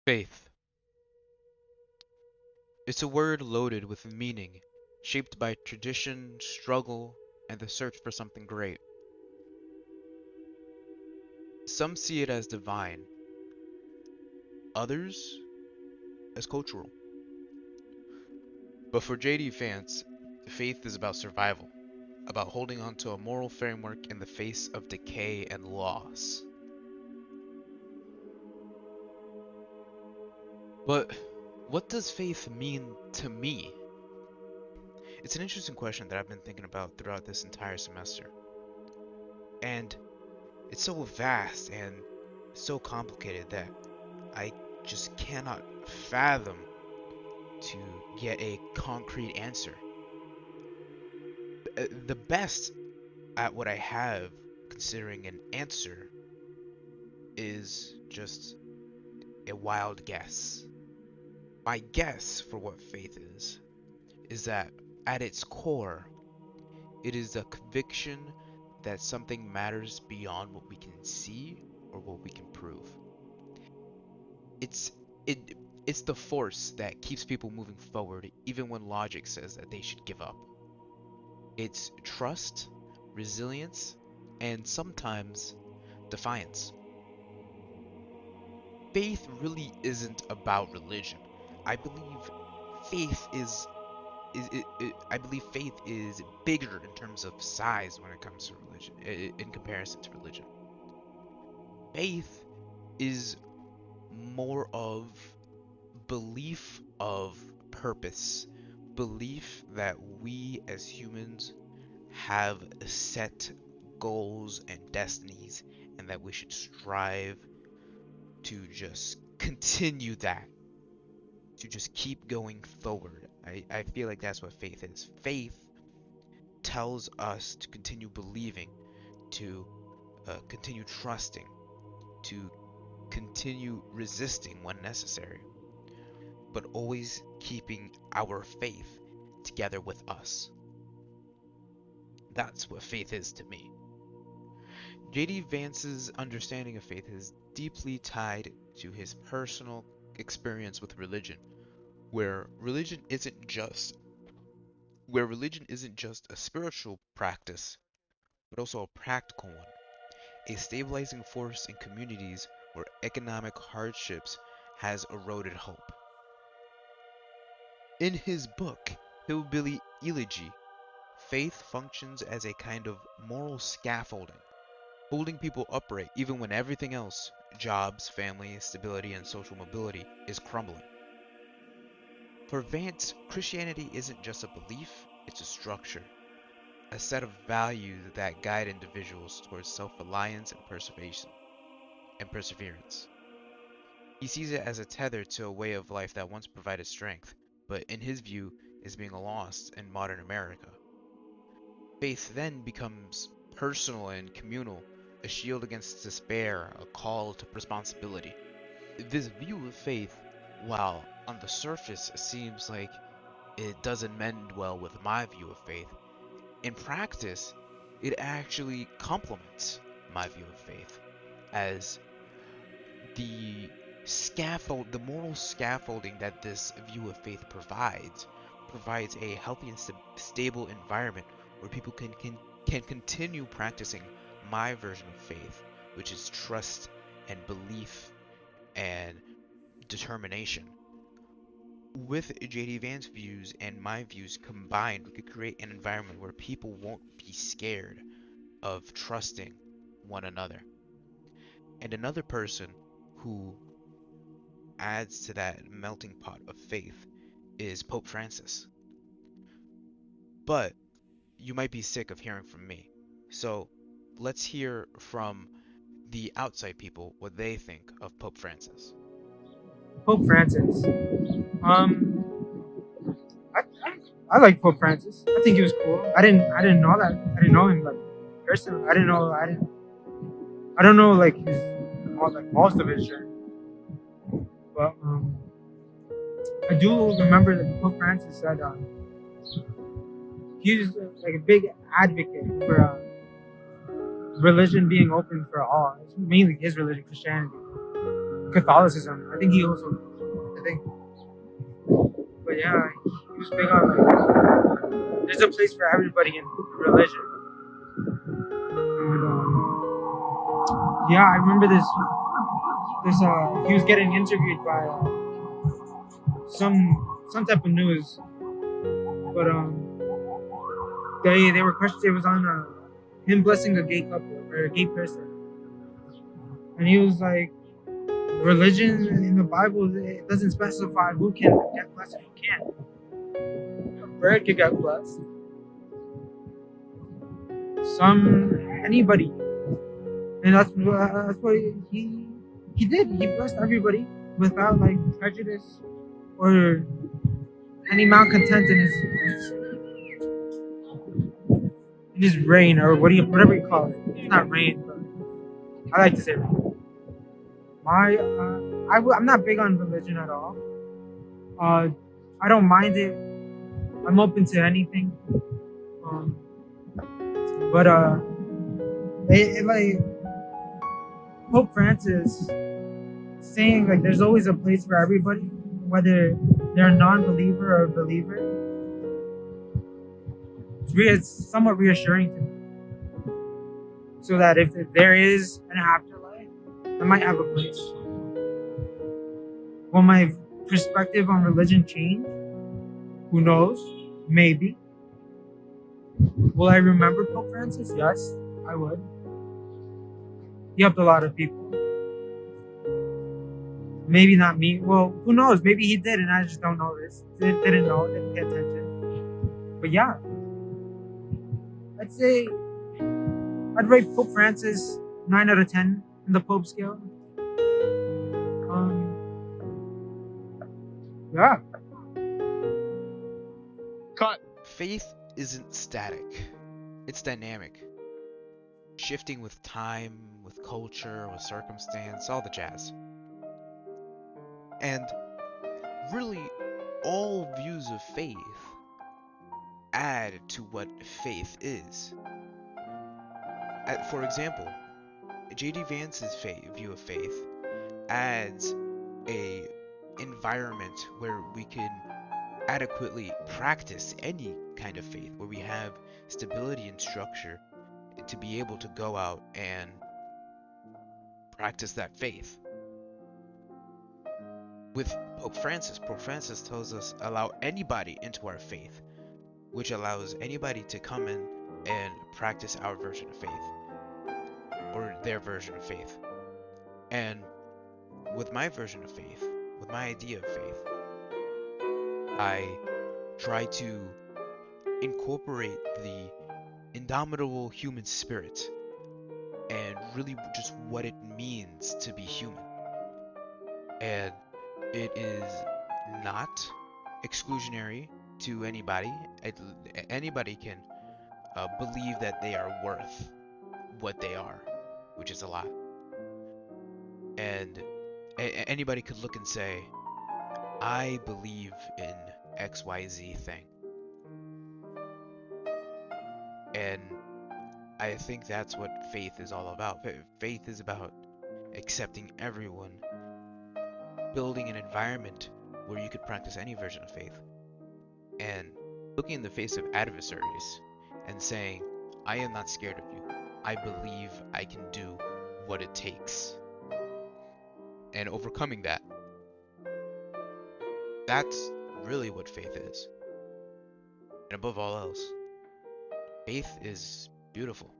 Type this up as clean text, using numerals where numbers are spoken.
Faith. It's a word loaded with meaning, shaped by tradition, struggle, and the search for something great. Some see it as divine, others as cultural. But for J.D. Vance, faith is about survival, about holding on to a moral framework in the face of decay and loss. But what does faith mean to me? It's an interesting question that I've been thinking about throughout this entire semester. And it's so vast and so complicated that I just cannot fathom to get a concrete answer. The best at what I have, considering an answer, is just a wild guess. My guess for what faith is that at its core, it is a conviction that something matters beyond what we can see or what we can prove. It's it it's the force that keeps people moving forward even when logic says that they should give up. It's trust, resilience, and sometimes defiance. Faith really isn't about religion. I believe faith I believe faith is bigger in terms of size when it comes to religion, in comparison to religion. Faith is more of belief of purpose, belief that we as humans have set goals and destinies, and that we should strive to just continue that, to just keep going forward. I feel like that's what faith is. Faith tells us to continue believing, to continue trusting, to continue resisting when necessary, but always keeping our faith together with us. That's what faith is to me. J.D. Vance's understanding of faith is deeply tied to his personal experience with religion, where religion isn't just where religion isn't just a spiritual practice, but also a practical one, a stabilizing force in communities where economic hardships has eroded hope. In his book, Hillbilly Elegy, faith functions as a kind of moral scaffolding, holding people upright even when everything else, jobs, family, stability, and social mobility, is crumbling. For Vance, Christianity isn't just a belief, it's a structure, a set of values that guide individuals towards self-reliance and perseverance. He sees it as a tether to a way of life that once provided strength, but in his view is being lost in modern America. Faith then becomes personal and communal, a shield against despair, a call to responsibility. This view of faith, while on the surface seems like it doesn't mend well with my view of faith, in practice, it actually complements my view of faith, as the moral scaffolding that this view of faith provides a healthy and stable environment where people can continue practicing my version of faith, which is trust and belief and determination. With JD Vance views and my views combined, we could create an environment where people won't be scared of trusting one another. And another person who adds to that melting pot of faith is Pope Francis. But you might be sick of hearing from me. So let's hear from the outside people what they think of Pope Francis. Pope Francis. Um, I like Pope Francis. I think he was cool. I didn't know that. I didn't know him like personally. I don't know like his like most of his journey, but I do remember that Pope Francis said he was like a big advocate for religion being open for all. It's mainly his religion, Christianity, Catholicism. I think he also, I think, but yeah, he was big on like there's a place for everybody in religion. And yeah, I remember this. He was getting interviewed by some type of news, but they were questioned. It was on him blessing a gay couple or a gay person, and he was like, religion in the Bible it doesn't specify who can get blessed and who can't. A bird could get blessed. Anybody, and that's what he did. He blessed everybody without like prejudice or any malcontent in his reign or whatever you call it. It's not reign, but I like to say reign. I'm not big on religion at all. I don't mind it. I'm open to anything. Um, but like Pope Francis saying like there's always a place for everybody, whether they're a non-believer or a believer. It's somewhat reassuring to me. So that if there is an afterlife, I might have a place. Will my perspective on religion change? Who knows? Maybe. Will I remember Pope Francis? Yes, I would. He helped a lot of people. Maybe not me. Well, who knows? Maybe he did, and I just don't notice. Didn't know. Didn't pay attention. But yeah, I'd say I'd rate Pope Francis 9 out of 10 in the Pope scale. Yeah. Cut. Faith isn't static. It's dynamic. Shifting with time, with culture, with circumstance, all the jazz. And really, all views of faith add to what faith is. For example, J.D. Vance's view of faith adds a environment where we can adequately practice any kind of faith, where we have stability and structure to be able to go out and practice that faith. With Pope Francis tells us allow anybody into our faith, which allows anybody to come in and practice our version of faith, or their version of faith. And with my version of faith, with my idea of faith, I try to incorporate the indomitable human spirit and really just what it means to be human. And it is not exclusionary to anybody. Anybody can believe that they are worth what they are, which is a lot. And anybody could look and say, I believe in XYZ thing. And I think that's what faith is all about. Faith is about accepting everyone, building an environment where you could practice any version of faith, and looking in the face of adversaries and saying, I am not scared of you. I believe I can do what it takes. And overcoming that. That's really what faith is. And above all else, faith is beautiful.